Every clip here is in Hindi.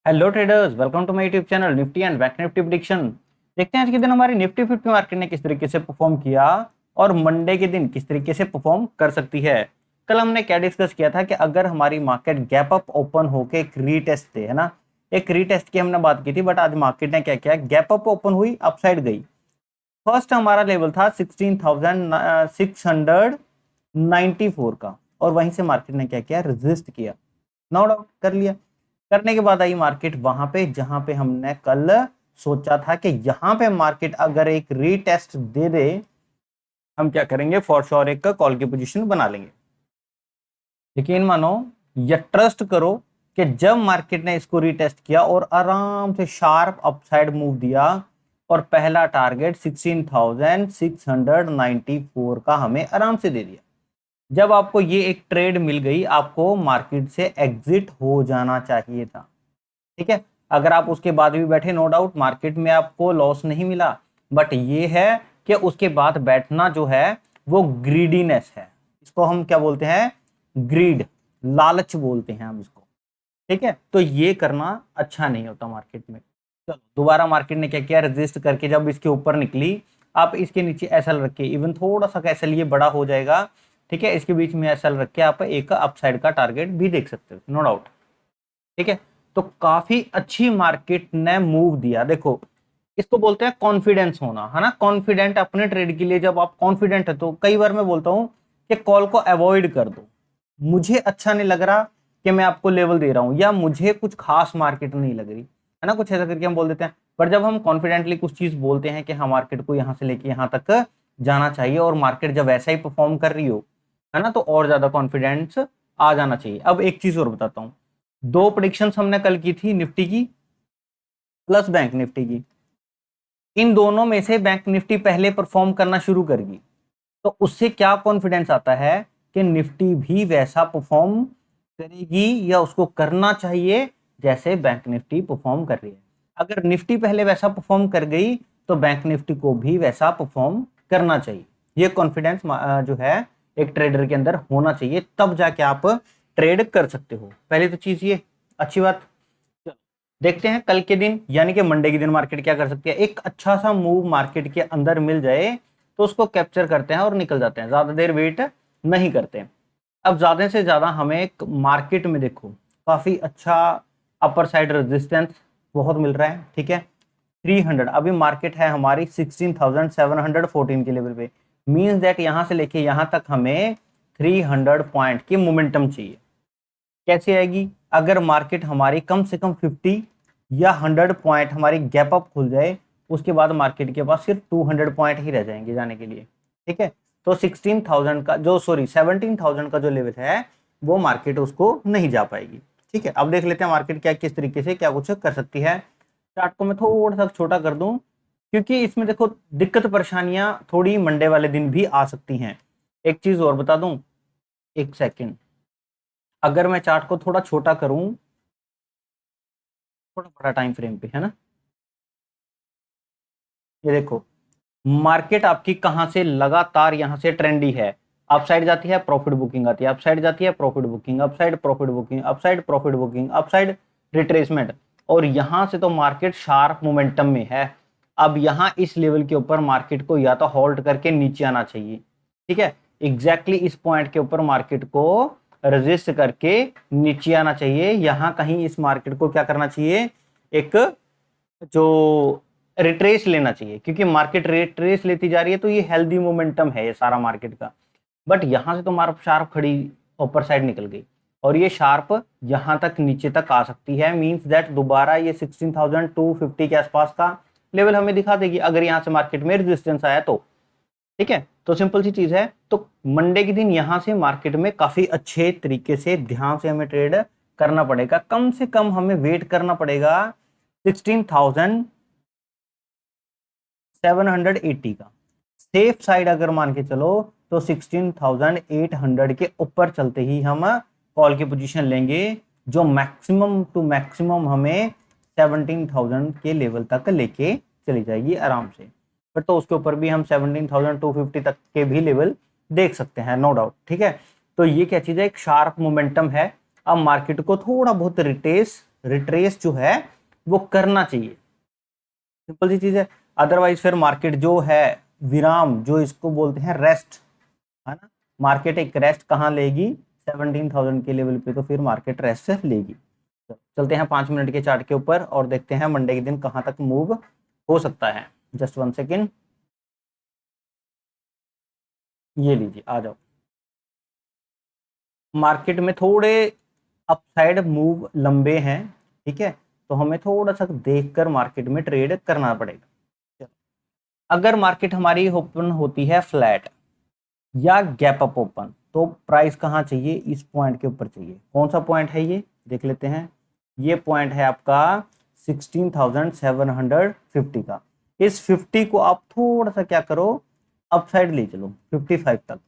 Hello traders, welcome to my YouTube channel Nifty and bank Nifty prediction. देखते हैं आज के दिन हमारी निफ्टी 50 मार्केट ने किस तरीके से परफॉर्म किया और मंडे के दिन किस तरीके से परफॉर्म कर सकती है। कल हमने क्या डिस्कस किया था कि अगर हमारी मार्केट गैप अप ओपन होके एक रीटेस्ट दे, है ना, एक रीटेस्ट की हमने बात की थी। बट आज मार्केट ने क्या किया, गैप अप ओपन हुई, अपसाइड गई। फर्स्ट हमारा लेवल था 16,694 का, और वहीं से मार्केट ने क्या किया, रेजिस्ट किया, नो डाउट कर लिया। करने के बाद आई मार्केट वहां पे जहां पे हमने कल सोचा था कि यहां पे मार्केट अगर एक रीटेस्ट दे दे, हम क्या करेंगे, फॉर श्योर एक कॉल की पोजीशन बना लेंगे। यकीन मानो या ट्रस्ट करो कि जब मार्केट ने इसको रीटेस्ट किया और आराम से शार्प अपसाइड मूव दिया और पहला टारगेट 16,694 का हमें आराम से दे दिया। जब आपको ये एक ट्रेड मिल गई, आपको मार्केट से एग्जिट हो जाना चाहिए था। ठीक है, अगर आप उसके बाद भी बैठे, नो डाउट मार्केट में आपको लॉस नहीं मिला, बट ये है कि उसके बाद बैठना जो है वो ग्रीडीनेस है। इसको हम क्या बोलते हैं, ग्रीड, लालच बोलते हैं हम इसको। ठीक है, तो ये करना अच्छा नहीं होता मार्केट में। चलो दोबारा मार्केट ने क्या किया, रेजिस्ट करके जब इसके ऊपर निकली, आप इसके नीचे एसएल रख के, इवन थोड़ा सा एसएल ये बड़ा हो जाएगा, ठीक है, इसके बीच में एसएल रख के आप एक अपसाइड का टारगेट भी देख सकते हो, नो डाउट। ठीक है, तो काफी अच्छी मार्केट ने मूव दिया। देखो इसको बोलते हैं कॉन्फिडेंस होना, है ना। कॉन्फिडेंट अपने ट्रेड के लिए, जब आप कॉन्फिडेंट है तो कई बार मैं बोलता हूं कि कॉल को अवॉइड कर दो। मुझे अच्छा नहीं लग रहा कि मैं आपको लेवल दे रहा हूं, या मुझे कुछ खास मार्केट नहीं लग रही, है ना, कुछ ऐसा करके हम बोल देते हैं। पर जब हम कॉन्फिडेंटली कुछ चीज बोलते हैं कि हाँ मार्केट को यहां से लेके यहां तक जाना चाहिए, और मार्केट जब ऐसा ही परफॉर्म कर रही हो, है ना, तो और ज्यादा कॉन्फिडेंस आ जाना चाहिए। अब एक चीज और बताता हूँ, दो प्रेडिक्शंस हमने कल की थी, निफ्टी की प्लस बैंक निफ्टी की। इन दोनों में से बैंक निफ्टी पहले परफॉर्म करना शुरू करेगी, तो उससे क्या कॉन्फिडेंस आता है कि निफ्टी भी वैसा परफॉर्म करेगी या उसको करना चाहिए जैसे बैंक निफ्टी परफॉर्म कर रही है। अगर निफ्टी पहले वैसा परफॉर्म कर गई तो बैंक निफ्टी को भी वैसा परफॉर्म करना चाहिए। ये कॉन्फिडेंस जो है एक ट्रेडर के अंदर होना चाहिए, तब जाके आप ट्रेड कर सकते हो। पहली तो चीज ये अच्छी बात। देखते हैं कल के दिन यानी कि मंडे के दिन मार्केट क्या कर सकती है। एक अच्छा सा मूव मार्केट के अंदर मिल जाए तो उसको कैप्चर करते हैं और निकल जाते हैं, ज्यादा देर वेट नहीं करते। अब ज्यादा से ज्यादा हमें मार्केट में देखो काफी अच्छा अपर साइड रेजिस्टेंस बहुत मिल रहा है। ठीक है, 300, अभी मार्केट है हमारी 16,714 के लेवल पे, मींस दैट यहां से लेके यहां तक हमें 300 पॉइंट की मोमेंटम चाहिए। कैसे आएगी, अगर मार्केट हमारी कम से कम 50 या 100 पॉइंट हमारी गैप अप खुल जाए, उसके बाद मार्केट के पास सिर्फ 200 पॉइंट ही रह जाएंगे जाने के लिए। ठीक है, तो 16,000 का जो 17,000 का जो लेवल है वो मार्केट उसको नहीं जा पाएगी। ठीक है, अब देख लेते हैं मार्केट क्या किस तरीके से क्या कुछ कर सकती है। चार्ट को मैं थोड़ा सा छोटा कर दूं, क्योंकि इसमें देखो दिक्कत परेशानियां थोड़ी मंडे वाले दिन भी आ सकती हैं। एक चीज और बता दूं, एक सेकेंड, अगर मैं चार्ट को थोड़ा छोटा करूं, थोड़ा बड़ा टाइम फ्रेम पे, है ना, ये देखो मार्केट आपकी कहां से लगातार यहां से ट्रेंडी है, अपसाइड जाती है प्रॉफिट बुकिंग आती है, अपसाइड जाती है profit booking, upside profit booking, upside profit booking, upside retracement, और यहां से तो मार्केट शार्प मोमेंटम में है। अब यहां इस लेवल के ऊपर मार्केट को या तो होल्ड करके नीचे आना चाहिए। ठीक है, एग्जैक्टली इस पॉइंट के ऊपर मार्केट को रेजिस्ट करके नीचे आना चाहिए। यहां कहीं इस मार्केट को क्या करना चाहिए, एक जो रिट्रेस लेना चाहिए, क्योंकि मार्केट रिट्रेस लेती जा रही है, तो ये हेल्दी मोमेंटम है ये सारा मार्केट का। बट यहां से तो मार्क शार्प खड़ी ऊपर साइड निकल गई, और ये शार्प यहां तक नीचे तक आ सकती है, मींस दैट दोबारा ये 16,250 के आसपास का लेवल हमें दिखा देगी अगर यहां से मार्केट में रेजिस्टेंस आया तो। ठीक है, तो सिंपल सी चीज है। तो मंडे के दिन यहां से मार्केट में काफी अच्छे तरीके से ध्यान से हमें ट्रेड करना पड़ेगा। कम से कम हमें वेट करना पड़ेगा 16,780 का। सेफ साइड अगर मान के चलो तो 16,800 के ऊपर चलते ही हम कॉल की पोजीशन लेंगे, जो मैक्सिमम टू मैक्सिमम हमें 17,000 के लेवल तक लेके चली जाएगी आराम से। पर तो उसके ऊपर भी हम 17,250 तक के भी लेवल देख सकते हैं, नो डाउट। ठीक है, तो ये क्या चीज है, एक शार्प मोमेंटम है। अब मार्केट को थोड़ा बहुत रिट्रेस जो है वो करना चाहिए, सिंपल सी चीज है। अदरवाइज फिर मार्केट जो है विराम, जो इसको बोलते हैं रेस्ट, है ना, मार्केट एक रेस्ट कहाँ लेगी, 17,000 के लेवल पे, तो फिर मार्केट रेस्ट लेगी। चलते हैं 5 मिनट के चार्ट के ऊपर और देखते हैं मंडे के दिन कहाँ तक मूव हो सकता है। जस्ट 1 सेकेंड, ये लीजिए, आ जाओ। मार्केट में थोड़े अपसाइड मूव लंबे हैं, ठीक है, तो हमें थोड़ा सा देखकर मार्केट में ट्रेड करना पड़ेगा। अगर मार्केट हमारी ओपन होती है फ्लैट या गैप अप ओपन, तो प्राइस कहाँ चाहिए, इस पॉइंट के ऊपर चाहिए। कौन सा पॉइंट है ये, देख लेते हैं। ये पॉइंट है आपका 16,750 का। इस 50 को आप थोड़ा सा क्या करो, अपसाइड ले चलो 55 तक,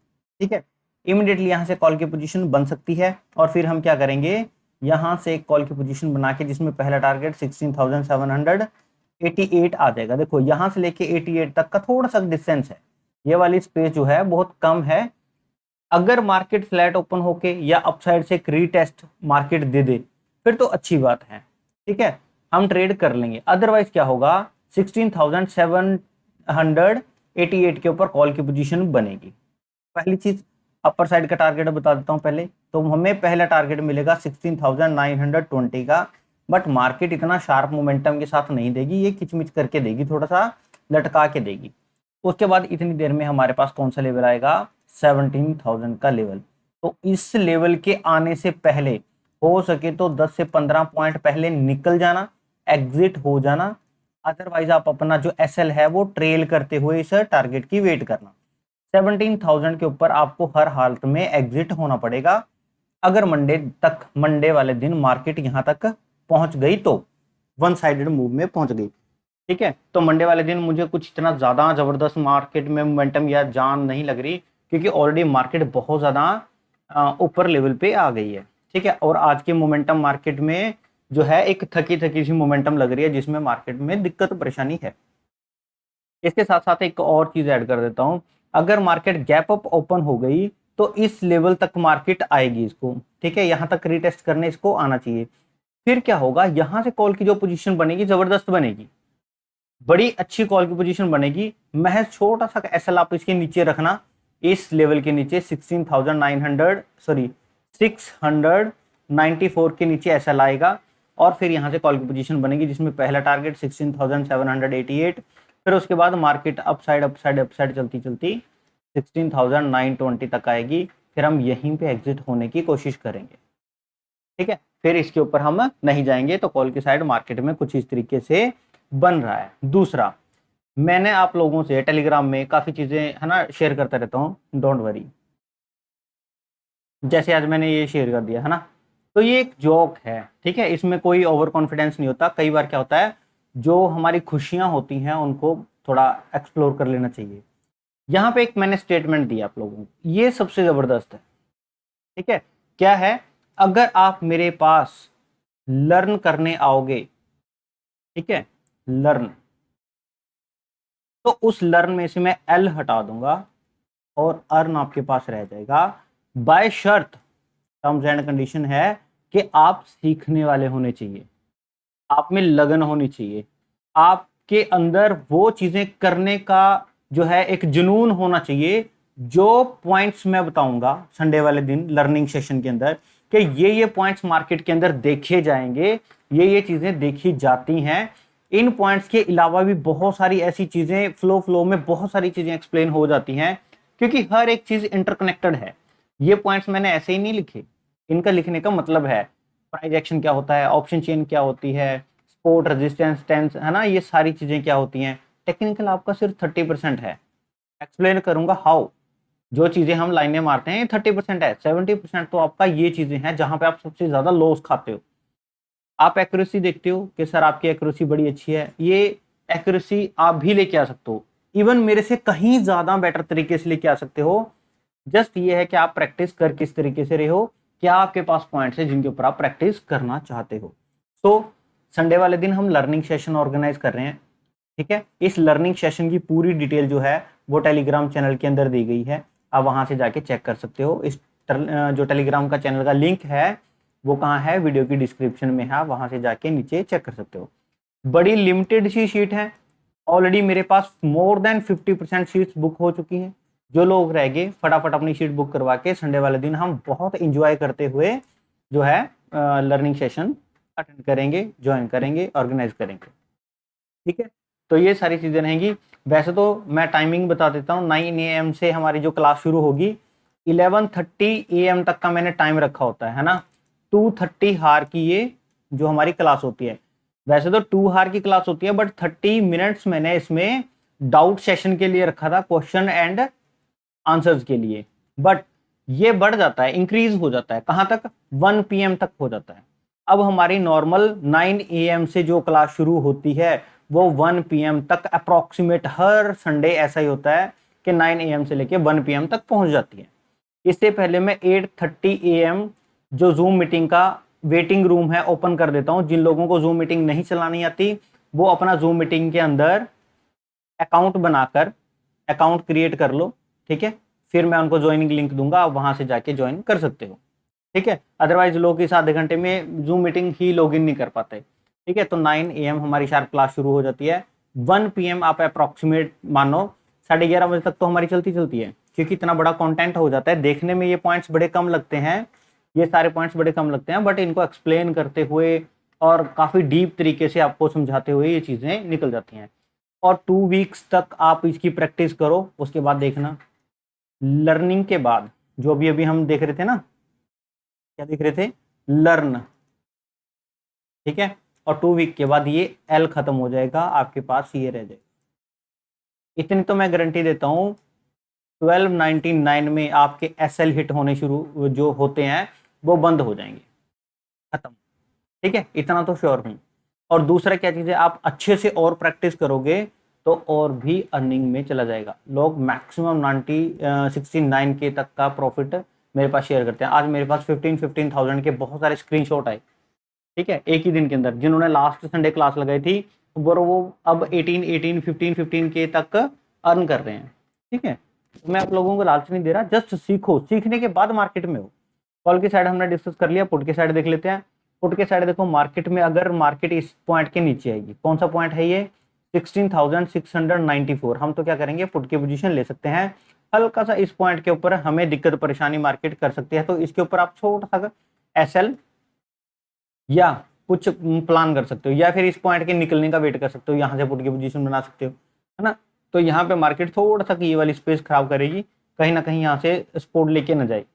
ठीक है। इमीडिएटली यहाँ से कॉल की पोजीशन बन सकती है और फिर हम क्या करेंगे, यहाँ से एक कॉल की पोजीशन बना के जिसमें पहला टारगेट 16,788 आ जाएगा। देखो यहाँ से लेके 88 तक का थोड़ा सा डिस्टेंस है, ये वाली स्पेस जो है बहुत कम है। अगर मार्केट फ्लैट ओपन होके या अपसाइड से एक रीटेस्ट मार्केट दे दे फिर तो अच्छी बात है, ठीक है, हम ट्रेड कर लेंगे। अदरवाइज क्या होगा, 16,788 के ऊपर कॉल की पोजीशन बनेगी। पहली चीज अपर साइड का टारगेट बता देता हूं पहले, तो हमें पहला टारगेट मिलेगा 16,920 का, बट मार्केट इतना शार्प मोमेंटम के साथ नहीं देगी, ये किचमिच करके देगी, थोड़ा सा लटका के देगी। उसके बाद इतनी देर में हमारे पास कौन सा लेवल आएगा, 17,000 का लेवल। तो इस लेवल के आने से पहले हो सके तो 10 से 15 पॉइंट पहले निकल जाना, एग्जिट हो जाना। अदरवाइज आप अपना जो एसएल है वो ट्रेल करते हुए इस टारगेट की वेट करना। 17,000 के ऊपर आपको हर हालत में एग्जिट होना पड़ेगा। अगर मंडे वाले दिन मार्केट यहां तक पहुंच गई तो वन साइडेड मूव में पहुंच गई, ठीक है। तो मंडे वाले दिन मुझे कुछ इतना ज्यादा जबरदस्त मार्केट में मोमेंटम या जान नहीं लग रही, क्योंकि ऑलरेडी मार्केट बहुत ज्यादा ऊपर लेवल पे आ गई है, ठीक है। और आज के मोमेंटम मार्केट में जो है एक थकी थकी सी मोमेंटम लग रही है, जिसमें मार्केट में दिक्कत परेशानी है। इसके साथ साथ एक और चीज ऐड कर देता हूं, अगर मार्केट गैप अप ओपन हो गई तो इस लेवल तक मार्केट आएगी इसको, ठीक है, यहां तक रीटेस्ट करने इसको आना चाहिए। फिर क्या होगा, यहां से कॉल की जो पोजीशन बनेगी जबरदस्त बनेगी, बड़ी अच्छी कॉल की पोजीशन बनेगी। महज छोटा सा एसएल आप इसके नीचे रखना, इस लेवल के नीचे 694 के नीचे एसएल आएगा और फिर यहां से कॉल की पोजीशन बनेगी जिसमें पहला टारगेट 16,788, फिर उसके बाद मार्केट अपसाइड चलती चलती 16,920 तक आएगी। फिर हम यहीं पे एग्जिट होने की कोशिश करेंगे, ठीक है। फिर इसके ऊपर हम नहीं जाएंगे। तो कॉल की साइड मार्केट में कुछ इस तरीके से बन रहा है। दूसरा, मैंने आप लोगों से टेलीग्राम में काफी चीजें है ना शेयर करता रहता हूँ, डोंट वरी, जैसे आज मैंने ये शेयर कर दिया है ना, तो ये एक जोक है, ठीक है, इसमें कोई ओवर कॉन्फिडेंस नहीं होता। कई बार क्या होता है, जो हमारी खुशियां होती हैं उनको थोड़ा एक्सप्लोर कर लेना चाहिए। यहाँ पे एक मैंने स्टेटमेंट दिया आप लोगों को, ये सबसे जबरदस्त है, ठीक है। क्या है, अगर आप मेरे पास लर्न करने आओगे, ठीक है, लर्न, तो उस लर्न में से मैं एल हटा दूंगा और अर्न आपके पास रह जाएगा। बाय शर्त, टर्म्स एंड कंडीशन है कि आप सीखने वाले होने चाहिए, आप में लगन होनी चाहिए, आपके अंदर वो चीजें करने का जो है एक जुनून होना चाहिए। जो पॉइंट्स मैं बताऊंगा संडे वाले दिन लर्निंग सेशन के अंदर कि ये पॉइंट्स मार्केट के अंदर देखे जाएंगे, ये चीजें देखी जाती हैं। इन पॉइंट्स के अलावा भी बहुत सारी ऐसी चीजें फ्लो में बहुत सारी चीजें एक्सप्लेन हो जाती हैं, क्योंकि हर एक चीज इंटरकनेक्टेड है। ये पॉइंट्स मैंने ऐसे ही नहीं लिखे, इनका लिखने का मतलब है प्राइस एक्शन क्या होता है, ऑप्शन चेन क्या होती है, सपोर्ट रेजिस्टेंस टेंस, है ना, ये सारी चीजें क्या होती हैं। टेक्निकल आपका सिर्फ 30% है, एक्सप्लेन करूंगा हाउ। जो चीजें हम लाइनें मारते हैं 30% है, 70% तो आपका ये चीजें हैं जहां पे आप सबसे ज्यादा लॉस खाते हो। आप एक्यूरेसी देखते हो कि सर आपकी एक्यूरेसी बड़ी अच्छी है, ये एक्यूरेसी आप भी लेके आ सकते हो, इवन मेरे से कहीं ज्यादा बेटर तरीके से लेके आ सकते हो। जस्ट ये है कि आप प्रैक्टिस कर किस तरीके से रहे हो, क्या आपके पास पॉइंट्स है जिनके ऊपर आप प्रैक्टिस करना चाहते हो। सो संडे वाले दिन हम लर्निंग सेशन ऑर्गेनाइज कर रहे हैं, ठीक है। इस लर्निंग सेशन की पूरी डिटेल जो है वो टेलीग्राम चैनल के अंदर दी गई है, आप वहां से जाके चेक कर सकते हो। इस जो टेलीग्राम का चैनल का लिंक है वो कहाँ है, वीडियो की डिस्क्रिप्शन में है, वहां से जाके नीचे चेक कर सकते हो। बड़ी लिमिटेड सी शीट है, ऑलरेडी मेरे पास मोर देन 50% शीट्स बुक हो चुकी हैं। जो लोग रह गए फटाफट अपनी शीट बुक करवा के संडे वाले दिन हम बहुत इंजॉय करते हुए जो है लर्निंग सेशन अटेंड करेंगे, ज्वाइन करेंगे, ऑर्गेनाइज करेंगे। ठीक है, तो ये सारी चीज़ें रहेंगी। वैसे तो मैं टाइमिंग बता देता हूँ, 9 AM से हमारी जो क्लास शुरू होगी, 11:30 AM तक का मैंने टाइम रखा होता है ना। 2:30 हार की ये जो हमारी क्लास होती है। वैसे तो 2 हार की क्लास होती है, बट 30 मिनट्स मैंने इसमें डाउट सेशन के लिए रखा था, क्वेश्चन एंड आंसर्स के लिए। बट ये बढ़ जाता है, इंक्रीज हो जाता है, कहाँ तक, 1 PM तक हो जाता है। अब हमारी नॉर्मल 9 AM से जो क्लास शुरू होती है वो 1 PM तक अप्रोक्सीमेट हर संडे ऐसा ही होता है कि 9 AM से लेके 1 PM तक पहुंच जाती है। इससे पहले मैं 8:30 AM जो जूम मीटिंग का वेटिंग रूम है ओपन कर देता हूं। जिन लोगों को जूम मीटिंग नहीं चलानी आती वो अपना जूम मीटिंग के अंदर अकाउंट बनाकर अकाउंट क्रिएट कर लो। ठीक है, फिर मैं उनको ज्वाइनिंग लिंक दूंगा, आप वहां से जाके ज्वाइन कर सकते हो। ठीक है, अदरवाइज लोग इस आधे घंटे में जूम मीटिंग ही लॉगिन नहीं कर पाते। ठीक है, तो 9 AM हमारी शार्प क्लास शुरू हो जाती है। 1 PM आप अप्रोक्सीमेट मानो 11:30 बजे तक तो हमारी चलती है, क्योंकि इतना बड़ा कंटेंट हो जाता है। देखने में ये पॉइंट्स बड़े कम लगते हैं, ये सारे पॉइंट्स बड़े कम लगते हैं, बट इनको एक्सप्लेन करते हुए और काफ़ी डीप तरीके से आपको समझाते हुए ये चीज़ें निकल जाती हैं। और 2 वीक्स तक आप इसकी प्रैक्टिस करो, उसके बाद देखना लर्निंग के बाद जो अभी अभी हम देख रहे थे ना, क्या देख रहे थे, लर्न। ठीक है, और 2 वीक के बाद ये एल खत्म हो जाएगा, आपके पास ये रह जाएगा। इतनी तो मैं गारंटी देता हूँ, 1299 में आपके SL हिट होने शुरू जो होते हैं वो बंद हो जाएंगे, खत्म। ठीक है, इतना तो श्योर हूँ। और दूसरा क्या चीज़ है, आप अच्छे से और प्रैक्टिस करोगे तो और भी अर्निंग में चला जाएगा। लोग मैक्सिमम 69K तक का प्रॉफिट मेरे पास शेयर करते हैं। आज मेरे पास 15,000 के बहुत सारे स्क्रीनशॉट आए। ठीक है, एक ही दिन के अंदर जिन्होंने लास्ट संडे क्लास लगाई थी वो अब 15K तक अर्न कर रहे हैं। ठीक है, मैं आप लोगों को लालच नहीं दे रहा, जस्ट सीखो, सीखने के बाद मार्केट में हो। कॉल की साइड हमने डिस्कस कर लिया, पुट की साइड देख लेते हैं। पुट के साइड देखो, मार्केट में अगर मार्केट इस पॉइंट के नीचे आएगी, कौन सा पॉइंट है ये, 16,694, हम तो क्या करेंगे, पुट की पोजीशन ले सकते हैं। हल्का सा इस पॉइंट के ऊपर हमें दिक्कत परेशानी मार्केट कर सकती है, तो इसके ऊपर आप छोटा सा SL या कुछ प्लान कर सकते हो, या फिर इस पॉइंट के निकलने का वेट कर सकते हो, यहाँ से पुट की पोजीशन बना सकते हो, है ना। तो यहाँ पे मार्केट थोड़ा सा ये वाली स्पेस खराब करेगी, कहीं ना कहीं यहाँ से सपोर्ट लेके न जाए,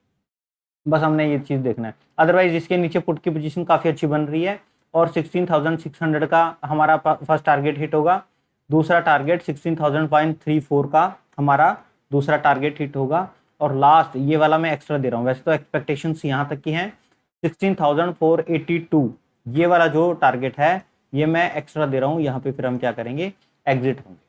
बस हमने ये चीज़ देखना है। अदरवाइज इसके नीचे पुट की पोजीशन काफ़ी अच्छी बन रही है, और 16,600 का हमारा फर्स्ट टारगेट हिट होगा, दूसरा टारगेट 16,534 का हमारा दूसरा टारगेट हिट होगा, और लास्ट ये वाला मैं एक्स्ट्रा दे रहा हूँ। वैसे तो एक्सपेक्टेशंस यहाँ तक की हैं 16,482, ये वाला जो टारगेट है ये मैं एक्स्ट्रा दे रहा हूँ। यहाँ पे फिर हम क्या करेंगे, एग्जिट होंगे।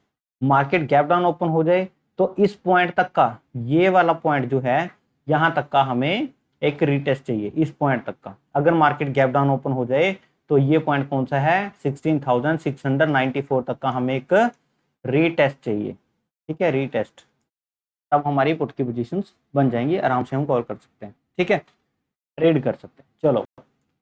मार्केट गैप डाउन ओपन हो जाए तो इस पॉइंट तक का, ये वाला पॉइंट जो है यहाँ तक का हमें एक रीटेस्ट चाहिए, इस पॉइंट तक का। अगर मार्केट गैप डाउन ओपन हो जाए तो ये पॉइंट कौन सा है, 16,694 तक का हमें एक रीटेस्ट चाहिए। ठीक है, रीटेस्ट, तब हमारी पुट की पोजीशंस बन जाएंगी, आराम से हम कॉल कर सकते हैं। ठीक है, ट्रेड कर सकते हैं। चलो,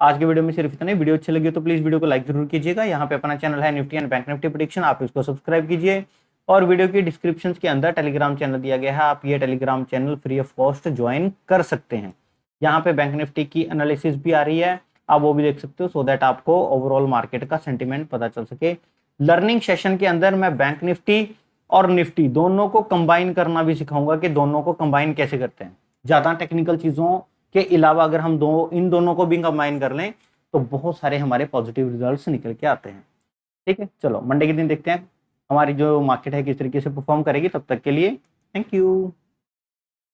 आज के वीडियो में सिर्फ इतना ही। वीडियो अच्छी लगी तो प्लीज वीडियो को लाइक जरूर कीजिएगा। यहाँ पे अपना चैनल है Nifty and bank Nifty prediction, आप इसको सब्सक्राइब कीजिए, और वीडियो की डिस्क्रिप्शन के अंदर टेलीग्राम चैनल दिया गया है, आप ये Telegram channel free of cost join कर सकते हैं। यहाँ पे बैंक निफ्टी की एनालिसिस भी आ रही है, आप वो भी देख सकते हो, सो दैट आपको ओवरऑल मार्केट का सेंटिमेंट पता चल सके। लर्निंग सेशन के अंदर मैं बैंक निफ्टी और निफ्टी दोनों को कंबाइन करना भी सिखाऊंगा कि दोनों को कंबाइन कैसे करते हैं। ज़्यादा टेक्निकल चीज़ों के अलावा अगर हम इन दोनों को भी कंबाइन कर लें तो बहुत सारे हमारे पॉजिटिव रिजल्ट्स निकल के आते हैं। ठीक है, चलो मंडे के दिन देखते हैं हमारी जो मार्केट है किस तरीके से परफॉर्म करेगी। तब तक के लिए थैंक यू।